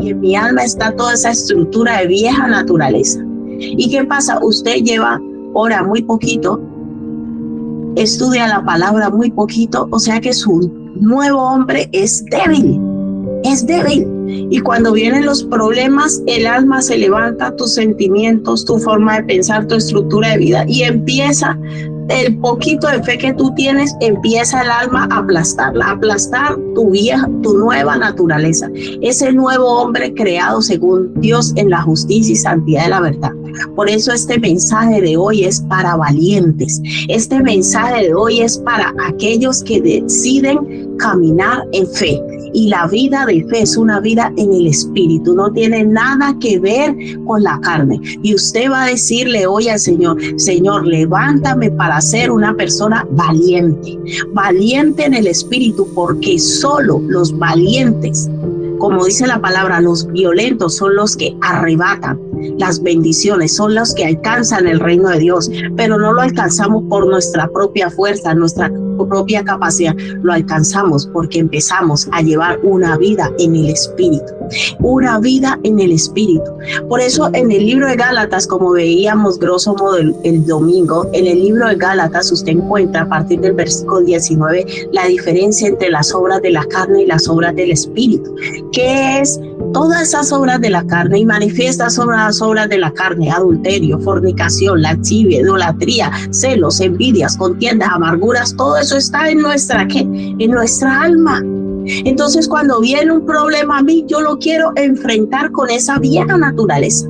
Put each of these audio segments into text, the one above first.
y en mi alma está toda esa estructura de vieja naturaleza. ¿Y qué pasa? Usted ora muy poquito, estudia la palabra muy poquito, o sea que su nuevo hombre es débil. Es débil. Y cuando vienen los problemas, el alma se levanta, tus sentimientos, tu forma de pensar, tu estructura de vida, y empieza el poquito de fe que tú tienes, empieza el alma a aplastarla, a aplastar tu nueva naturaleza, ese nuevo hombre creado según Dios en la justicia y santidad de la verdad. Por eso este mensaje de hoy es para valientes. Este mensaje de hoy es para aquellos que deciden caminar en fe. Y la vida de fe es una vida en el espíritu, no tiene nada que ver con la carne. Y usted va a decirle hoy al Señor: Señor, levántame para ser una persona valiente, valiente en el espíritu, porque solo los valientes, como dice la palabra, los violentos son los que arrebatan las bendiciones, son los que alcanzan el reino de Dios, pero no lo alcanzamos por nuestra propia fuerza, nuestra propia capacidad, lo alcanzamos porque empezamos a llevar una vida en el espíritu, una vida en el espíritu. Por eso en el libro de Gálatas, como veíamos grosso modo el domingo, en el libro de Gálatas usted encuentra a partir del versículo 19 la diferencia entre las obras de la carne y las obras del espíritu, que es todas esas obras de la carne, y manifiesta sobre las obras de la carne: adulterio, fornicación, lascivia, idolatría, celos, envidias, contiendas, amarguras. Todo eso está en nuestra alma. Entonces, cuando viene un problema a mí, yo lo quiero enfrentar con esa vieja naturaleza.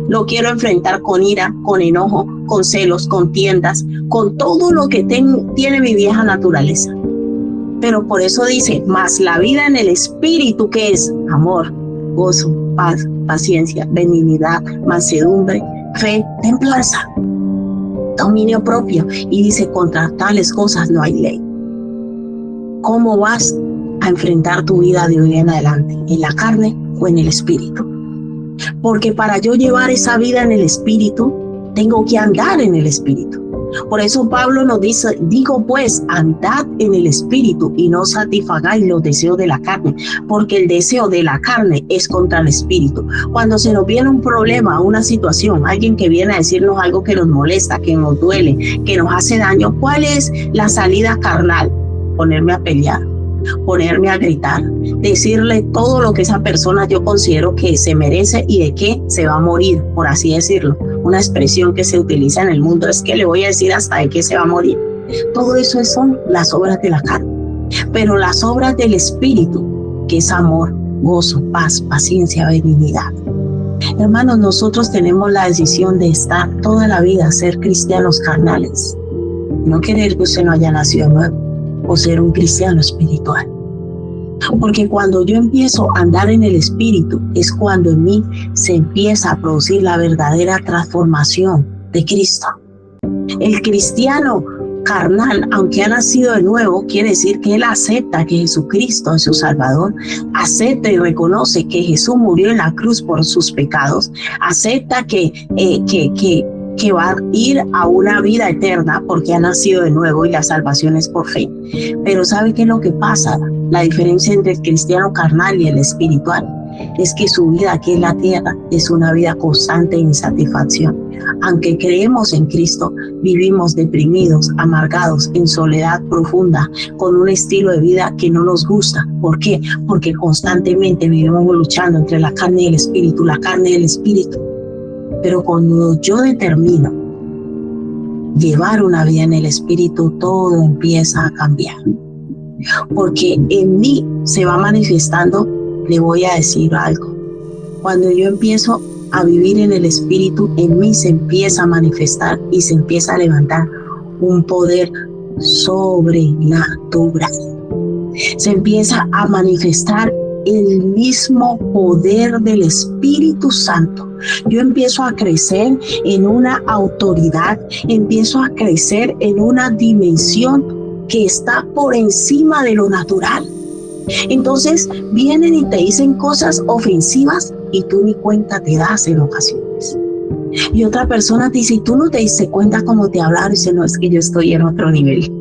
Lo quiero enfrentar con ira, con enojo, con celos, contiendas, con todo lo que tiene mi vieja naturaleza. Pero por eso dice: mas la vida en el espíritu, que es amor, gozo, paz, paciencia, benignidad, mansedumbre, fe, templanza, dominio propio. Y dice: contra tales cosas no hay ley. ¿Cómo vas a enfrentar tu vida de hoy en adelante? ¿En la carne o en el espíritu? Porque para yo llevar esa vida en el espíritu, tengo que andar en el espíritu. Por eso Pablo nos dice: digo pues, andad en el espíritu y no satisfagáis los deseos de la carne, porque el deseo de la carne es contra el espíritu. Cuando se nos viene un problema, una situación, alguien que viene a decirnos algo que nos molesta, que nos duele, que nos hace daño, ¿cuál es la salida carnal? Ponerme a pelear, ponerme a gritar, decirle todo lo que esa persona yo considero que se merece y de que se va a morir, por así decirlo. Una expresión que se utiliza en el mundo es que le voy a decir hasta de qué se va a morir. Todo eso son las obras de la carne. Pero las obras del espíritu, que es amor, gozo, paz, paciencia, benignidad. Hermanos, nosotros tenemos la decisión de estar toda la vida, ser cristianos carnales. No querer que usted no haya nacido nuevo, o ser un cristiano espiritual. Porque cuando yo empiezo a andar en el espíritu, es cuando en mí se empieza a producir la verdadera transformación de Cristo. El cristiano carnal, aunque ha nacido de nuevo, quiere decir que él acepta que Jesucristo es su Salvador, acepta y reconoce que Jesús murió en la cruz por sus pecados, acepta que va a ir a una vida eterna porque ha nacido de nuevo y la salvación es por fe. Pero ¿sabe qué es lo que pasa? La diferencia entre el cristiano carnal y el espiritual es que su vida aquí en la tierra es una vida constante de insatisfacción. Aunque creemos en Cristo, vivimos deprimidos, amargados, en soledad profunda, con un estilo de vida que no nos gusta. ¿Por qué? Porque constantemente vivimos luchando entre la carne y el espíritu, la carne y el espíritu. Pero cuando yo determino llevar una vida en el espíritu, todo empieza a cambiar. Porque en mí se va manifestando, le voy a decir algo. Cuando yo empiezo a vivir en el espíritu, en mí se empieza a manifestar y se empieza a levantar un poder sobrenatural. Se empieza a manifestar el mismo poder del Espíritu Santo. Yo empiezo a crecer en una autoridad, empiezo a crecer en una dimensión que está por encima de lo natural. Entonces vienen y te dicen cosas ofensivas y tú ni cuenta te das en ocasiones. Y otra persona te dice, y tú no te diste cuenta cómo te hablaron, y dice, no, es que yo estoy en otro nivel.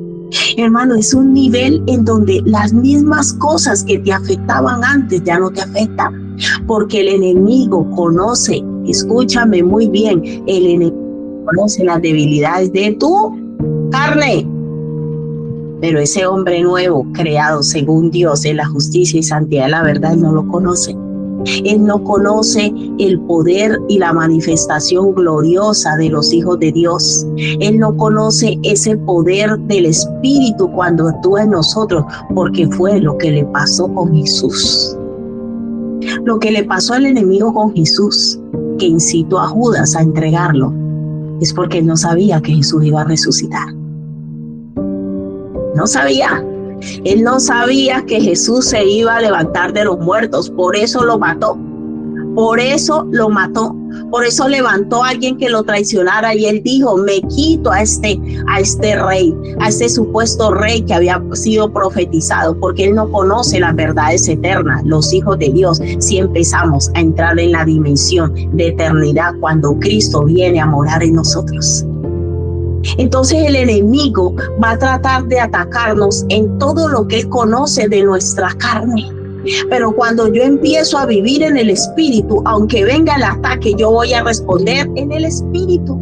Hermano, es un nivel en donde las mismas cosas que te afectaban antes ya no te afectan. Porque el enemigo conoce, escúchame muy bien, el enemigo conoce las debilidades de tu carne. Pero ese hombre nuevo, creado según Dios en la justicia y santidad de la verdad, él no lo conoce. Él no conoce el poder y la manifestación gloriosa de los hijos de Dios. Él no conoce ese poder del Espíritu cuando actúa en nosotros, porque fue lo que le pasó con Jesús. Lo que le pasó al enemigo con Jesús, que incitó a Judas a entregarlo, es porque él no sabía que Jesús iba a resucitar. No sabía. Él no sabía que Jesús se iba a levantar de los muertos, por eso lo mató. Por eso lo mató. Por eso levantó a alguien que lo traicionara y él dijo, me quito a este rey, a este supuesto rey que había sido profetizado, porque él no conoce las verdades eternas. Los hijos de Dios, si empezamos a entrar en la dimensión de eternidad cuando Cristo viene a morar en nosotros. Entonces el enemigo va a tratar de atacarnos en todo lo que él conoce de nuestra carne. Pero cuando yo empiezo a vivir en el Espíritu, aunque venga el ataque, yo voy a responder en el Espíritu.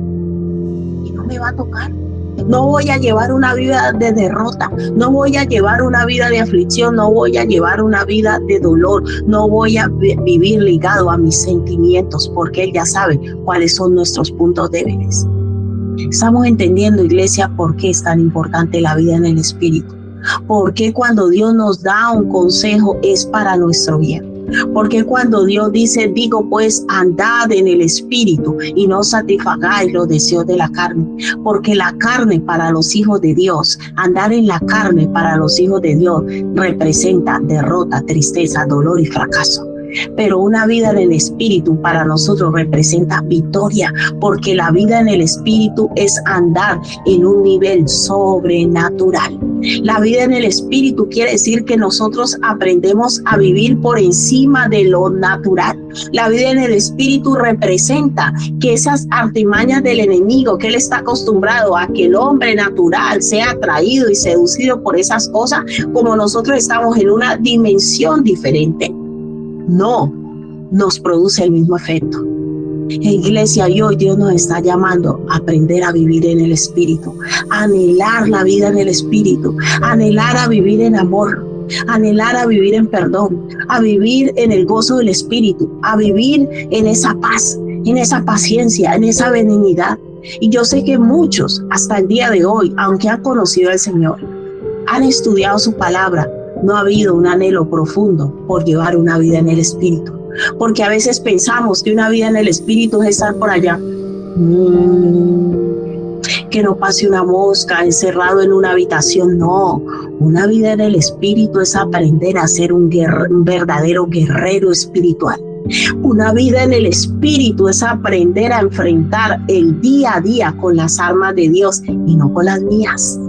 Y no me va a tocar. No voy a llevar una vida de derrota, no voy a llevar una vida de aflicción, no voy a llevar una vida de dolor, no voy a vivir ligado a mis sentimientos, porque él ya sabe cuáles son nuestros puntos débiles. Estamos entendiendo, iglesia, por qué es tan importante la vida en el Espíritu. Porque cuando Dios nos da un consejo es para nuestro bien. Porque cuando Dios dice, digo pues, andad en el Espíritu y no satisfagáis los deseos de la carne. Porque la carne para los hijos de Dios, andar en la carne para los hijos de Dios representa derrota, tristeza, dolor y fracaso. Pero una vida en el Espíritu para nosotros representa victoria, porque la vida en el Espíritu es andar en un nivel sobrenatural. La vida en el Espíritu quiere decir que nosotros aprendemos a vivir por encima de lo natural. La vida en el Espíritu representa que esas artimañas del enemigo, que él está acostumbrado a que el hombre natural sea atraído y seducido por esas cosas, como nosotros estamos en una dimensión diferente, no nos produce el mismo efecto. Iglesia, y hoy Dios nos está llamando a aprender a vivir en el Espíritu, a anhelar la vida en el Espíritu, a anhelar a vivir en amor, a anhelar a vivir en perdón, a vivir en el gozo del Espíritu, a vivir en esa paz, en esa paciencia, en esa benignidad. Y yo sé que muchos hasta el día de hoy, aunque han conocido al Señor, han estudiado su palabra, no ha habido un anhelo profundo por llevar una vida en el Espíritu. Porque a veces pensamos que una vida en el Espíritu es estar por allá. Que no pase una mosca encerrado en una habitación. No, una vida en el Espíritu es aprender a ser un verdadero guerrero espiritual. Una vida en el Espíritu es aprender a enfrentar el día a día con las armas de Dios y no con las mías.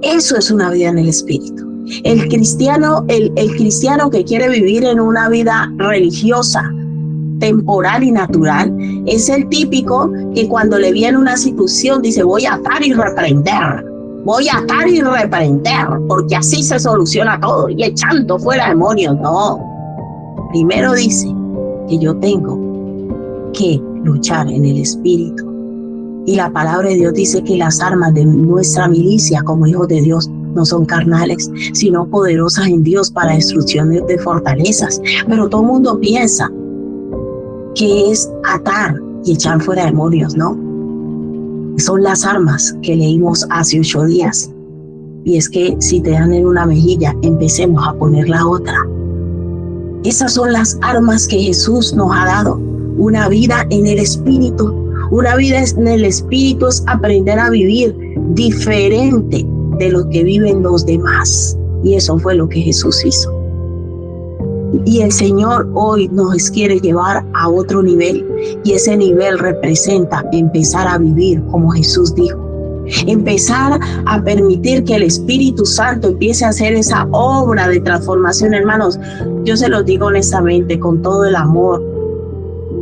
Eso es una vida en el Espíritu. El cristiano que quiere vivir en una vida religiosa, temporal y natural, es el típico que cuando le viene una situación dice, voy a atar y reprender, porque así se soluciona todo, y echando fuera demonios. No, primero dice que yo tengo que luchar en el Espíritu. Y la palabra de Dios dice que las armas de nuestra milicia como hijos de Dios no son carnales, sino poderosas en Dios para destrucción de fortalezas. Pero todo el mundo piensa que es atar y echar fuera demonios, ¿no? Son las armas que leímos hace 8 días. Y es que si te dan en una mejilla, empecemos a poner la otra. Esas son las armas que Jesús nos ha dado. Una vida en el Espíritu. Una vida en el Espíritu es aprender a vivir diferente de lo que viven los demás. Y eso fue lo que Jesús hizo. Y el Señor hoy nos quiere llevar a otro nivel. Y ese nivel representa empezar a vivir como Jesús dijo. Empezar a permitir que el Espíritu Santo empiece a hacer esa obra de transformación, hermanos. Yo se los digo honestamente, con todo el amor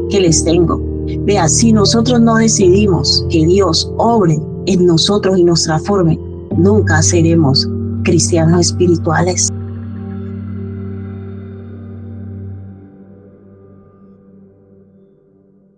que les tengo. Vea, si nosotros no decidimos que Dios obre en nosotros y nos transforme, nunca seremos cristianos espirituales.